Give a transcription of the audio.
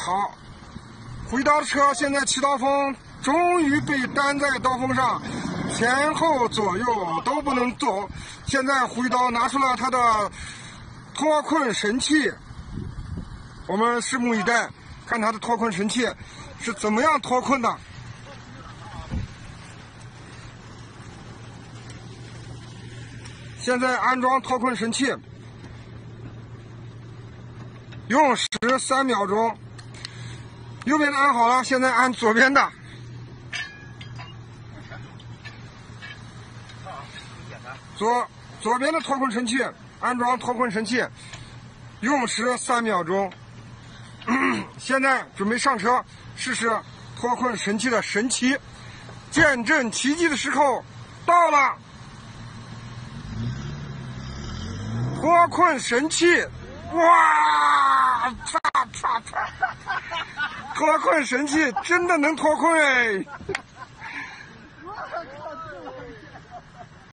好，回刀的车现在起刀锋，终于被担在刀锋上，前后左右都不能走。现在回刀拿出了他的脱困神器，我们拭目以待，看他的脱困神器是怎么样脱困的。现在安装脱困神器，用时3秒钟。右边的安好了，现在按左边的。左边的脱困神器，安装脱困神器，用时3秒钟。现在准备上车试试脱困神器的神奇，见证奇迹的时候到了。脱困神器，哇！脱困神器真的能脱困哎！